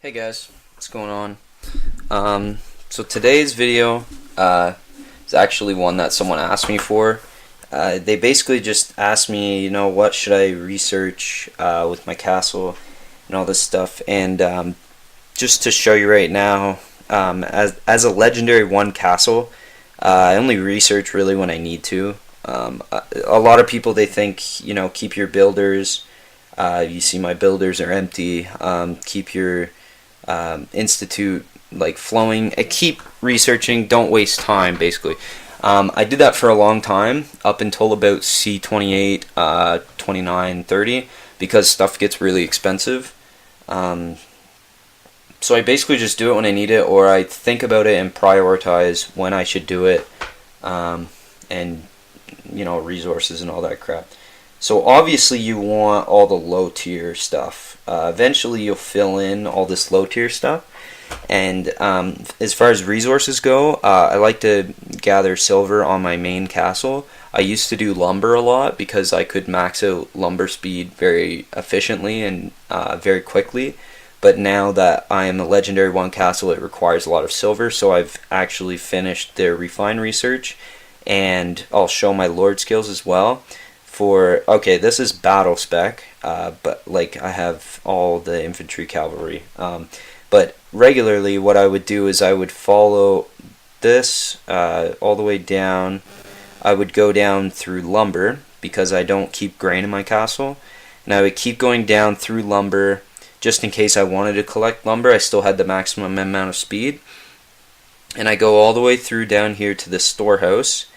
Hey guys, what's going on? So today's video is actually one that someone asked me for. They basically just asked me, what should I research with my castle and all this stuff. And just to show you right now, as a Legendary 1 castle, I only research really when I need to. A lot of people, they think, keep your builders. You see my builders are empty. Keep your institute like flowing. I keep researching, don't waste time, basically. I did that for a long time, up until about C28, 29, 30, because stuff gets really expensive. So I basically just do it when I need it, or I think about it and prioritize when I should do it, and resources and all that crap. So obviously you want all the low tier stuff. Eventually you'll fill in all this low tier stuff. And as far as resources go, I like to gather silver on my main castle. I used to do lumber a lot because I could max out lumber speed very efficiently and very quickly. But now that I am a Legendary 1 castle, it requires a lot of silver. So I've actually finished their refine research. And I'll show my lord skills as well. Okay, this is battle spec, but like I have all the infantry cavalry. But regularly what I would do is I would follow this all the way down. I would go down through lumber because I don't keep grain in my castle. And I would keep going down through lumber just in case I wanted to collect lumber. I still had the maximum amount of speed. And I go all the way through down here to the storehouse.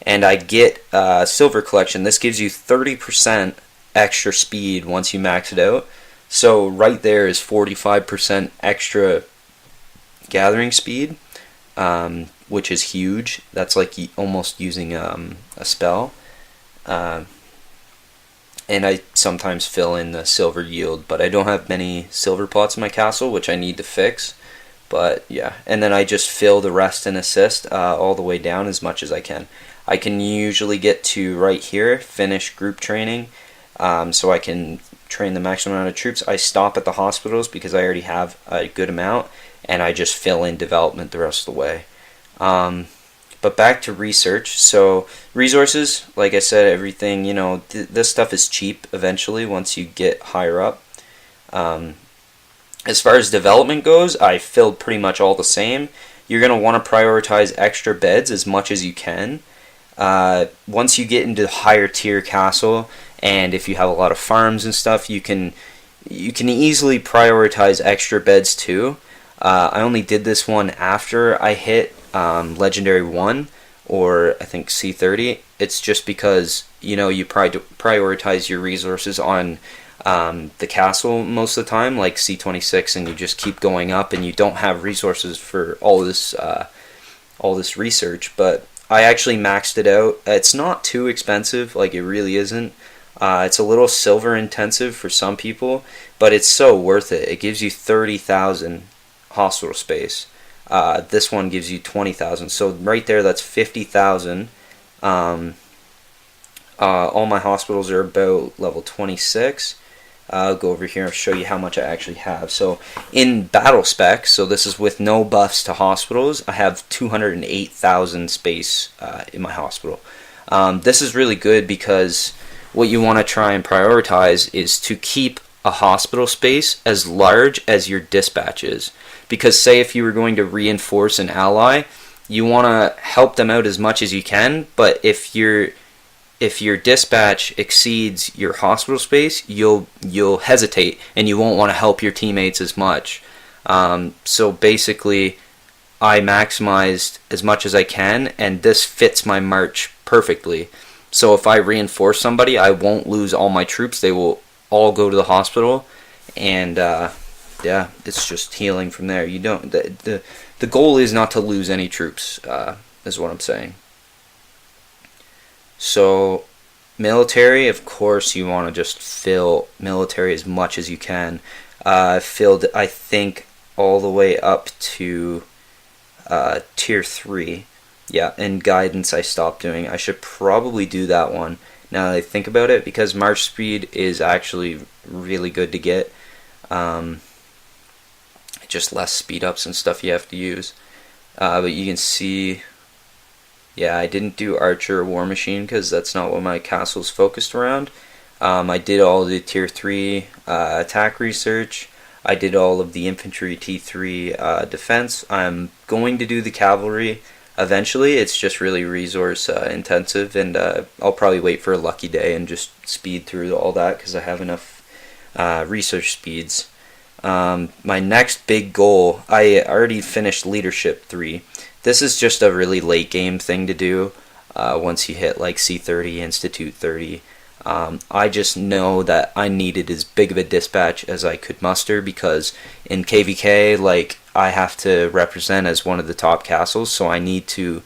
And I get silver collection. This gives you 30% extra speed once you max it out. So right there is 45% extra gathering speed, which is huge. That's like almost using a spell. And I sometimes fill in the silver yield, but I don't have many silver pots in my castle, which I need to fix. But yeah, and then I just fill the rest and assist all the way down as much as I can. I can usually get to right here, finish group training, so I can train the maximum amount of troops. I stop at the hospitals because I already have a good amount, and I just fill in development the rest of the way. But back to research. So resources, like I said, everything, this stuff is cheap eventually once you get higher up. As far as development goes, I filled pretty much all the same. You're going to want to prioritize extra beds as much as you can. Once you get into higher tier castle, and if you have a lot of farms and stuff, you can easily prioritize extra beds too. I only did this one after I hit Legendary 1, or I think C30. It's just because you prioritize your resources on the castle most of the time, like C26, and you just keep going up, and you don't have resources for all this research. But I actually maxed it out. It's not too expensive, like it really isn't. It's a little silver intensive for some people, but it's so worth it. It gives you 30,000 hospital space. This one gives you 20,000. So right there, that's 50,000. All my hospitals are about level 26. I'll go over here and show you how much I actually have. So in battle spec, so this is with no buffs to hospitals, I have 208,000 space in my hospital. This is really good because what you want to try and prioritize is to keep a hospital space as large as your dispatch is. Because say if you were going to reinforce an ally, you want to help them out as much as you can, but if your dispatch exceeds your hospital space, you'll hesitate and you won't want to help your teammates as much. So basically, I maximized as much as I can, and this fits my march perfectly. So if I reinforce somebody, I won't lose all my troops. They will all go to the hospital, and yeah, it's just healing from there. You don't. The goal is not to lose any troops. Is what I'm saying. So military, of course, you want to just fill military as much as you can. Filled, I think, all the way up to tier 3. Yeah, and guidance I stopped doing. I should probably do that one now that I think about it, because march speed is actually really good to get. just less speed ups and stuff you have to use. But you can see, yeah, I didn't do Archer or War Machine because that's not what my castle's focused around. I did all the tier 3 attack research. I did all of the infantry T3 defense. I'm going to do the cavalry eventually. It's just really resource intensive, and I'll probably wait for a lucky day and just speed through all that because I have enough research speeds. My next big goal, I already finished Leadership 3. This is just a really late game thing to do once you hit like C30, Institute 30. I just know that I needed as big of a dispatch as I could muster because in KVK, like, I have to represent as one of the top castles, so I need to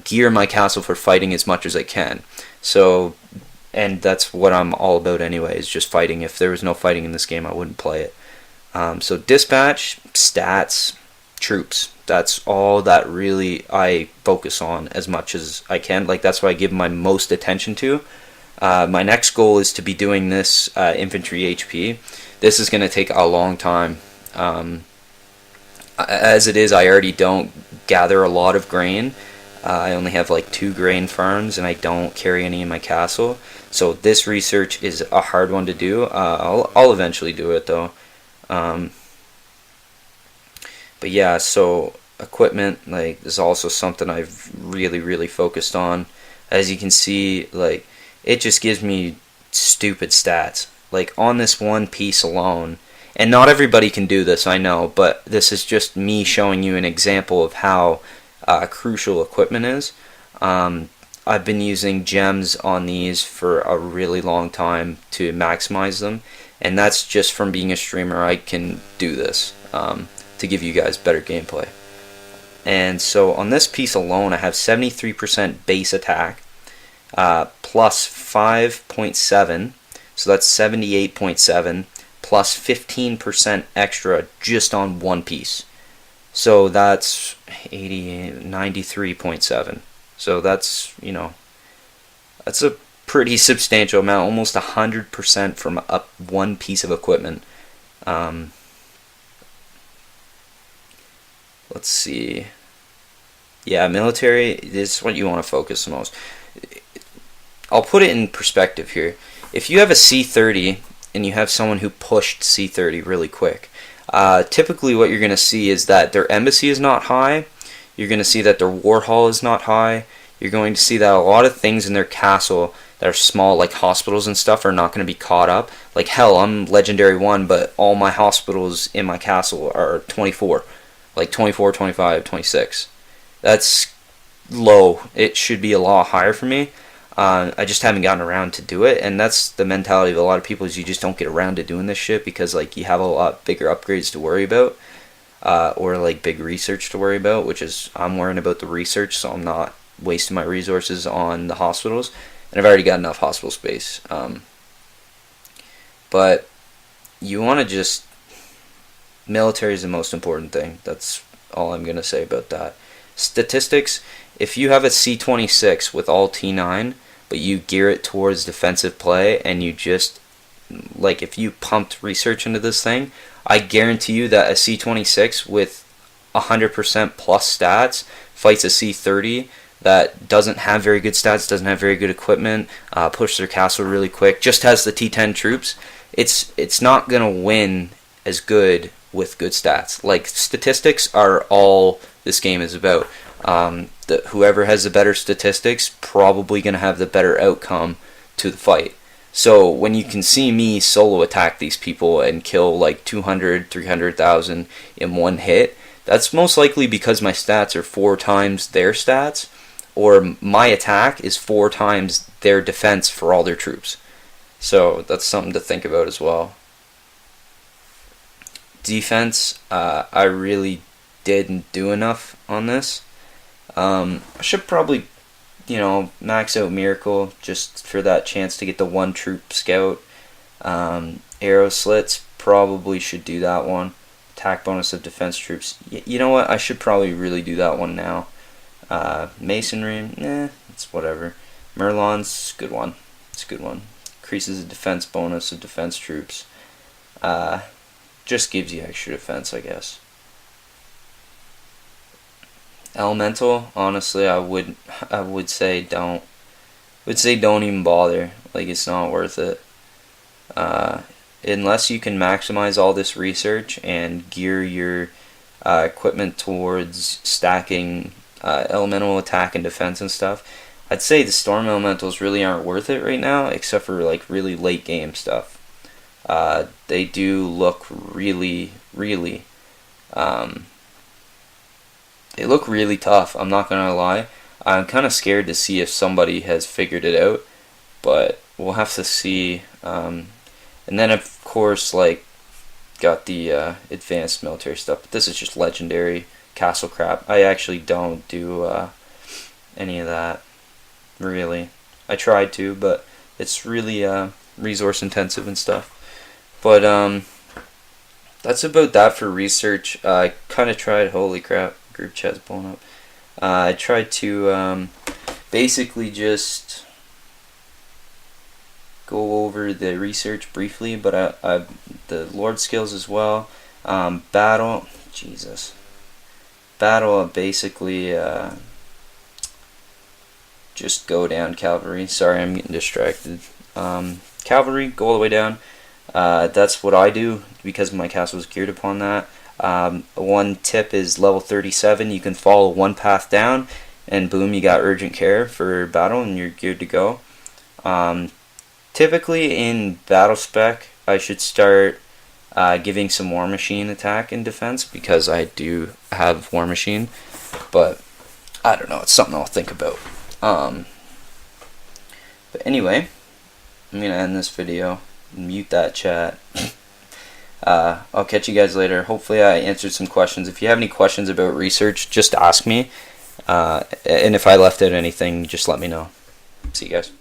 gear my castle for fighting as much as I can. So, and that's what I'm all about anyway, is just fighting. If there was no fighting in this game, I wouldn't play it. So dispatch, stats, troops. That's all that really I focus on as much as I can. Like, that's what I give my most attention to. My next goal is to be doing this infantry HP. This is going to take a long time. As it is, I already don't gather a lot of grain. I only have like 2 grain farms, and I don't carry any in my castle. So this research is a hard one to do. I'll eventually do it though. But yeah, so equipment, like, is also something I've really focused on. As you can see, like, it just gives me stupid stats. Like, on this one piece alone, and not everybody can do this, I know, but this is just me showing you an example of how crucial equipment is. I've been using gems on these for a really long time to maximize them, and that's just from being a streamer. I can do this to give you guys better gameplay. And so on this piece alone, I have 73% base attack, plus 5.7, so that's 78.7, plus 15% extra just on one piece. So that's 93.7. So that's, you know, that's a pretty substantial amount, almost 100% from one piece of equipment. Let's see. Yeah, military, this is what you want to focus the most. I'll put it in perspective here. If you have a C30 and you have someone who pushed C30 really quick, typically what you're going to see is that their embassy is not high. You're going to see that their war hall is not high. You're going to see that a lot of things in their castle that are small, like hospitals and stuff, are not going to be caught up. Like, hell, I'm legendary 1, but all my hospitals in my castle are 24. Like 24, 25, 26. That's low. It should be a lot higher for me. I just haven't gotten around to do it, and that's the mentality of a lot of people, is you just don't get around to doing this shit because, like, you have a lot bigger upgrades to worry about, or like big research to worry about, which is, I'm worrying about the research, so I'm not wasting my resources on the hospitals, and I've already got enough hospital space. But you want to just, military is the most important thing. That's all I'm gonna say about that. Statistics, if you have a C26 with all T9, but you gear it towards defensive play, and you just, like, if you pumped research into this thing, I guarantee you that a C26 with 100% plus stats fights a C30 that doesn't have very good stats, doesn't have very good equipment, push their castle really quick, just has the T10 troops. It's not gonna win as good with good stats. Like, statistics are all this game is about. Whoever has the better statistics probably going to have the better outcome to the fight. So when you can see me solo attack these people and kill like 200, 300,000 in one hit, that's most likely because my stats are 4 times their stats, or my attack is 4 times their defense for all their troops. So that's something to think about as well. Defense, I really didn't do enough on this. I should probably, max out Miracle just for that chance to get the 1 troop scout. Arrow slits, probably should do that one. Attack bonus of defense troops. You know what? I should probably really do that one now. Masonry, it's whatever. Merlon's good one. It's a good one. Increases the defense bonus of defense troops. just gives you extra defense, I guess. Elemental, honestly, I would say don't even bother. Like, it's not worth it. Unless you can maximize all this research and gear your equipment towards stacking elemental attack and defense and stuff, I'd say the storm elementals really aren't worth it right now, except for like really late game stuff. They do look really they look really tough, I'm not gonna lie. I'm kind of scared to see if somebody has figured it out, but we'll have to see. And then of course, like, got the advanced military stuff, but this is just legendary castle crap. I actually don't do any of that, really. I tried to, but it's really resource intensive and stuff. But that's about that for research. I kind of tried, holy crap, group chat's blown up. I tried to basically just go over the research briefly, but the Lord skills as well. Battle, basically just go down cavalry. Sorry, I'm getting distracted. Cavalry, go all the way down. That's what I do because my castle is geared upon that. One tip is level 37. You can follow one path down, and boom, you got urgent care for battle, and you're geared to go. Typically in battle spec, I should start giving some War Machine attack and defense because I do have War Machine, but I don't know. It's something I'll think about. But anyway, I'm gonna end this video. Mute that chat. I'll catch you guys later. Hopefully I answered some questions. If you have any questions about research, just ask me. And if I left out anything, just let me know. See you guys.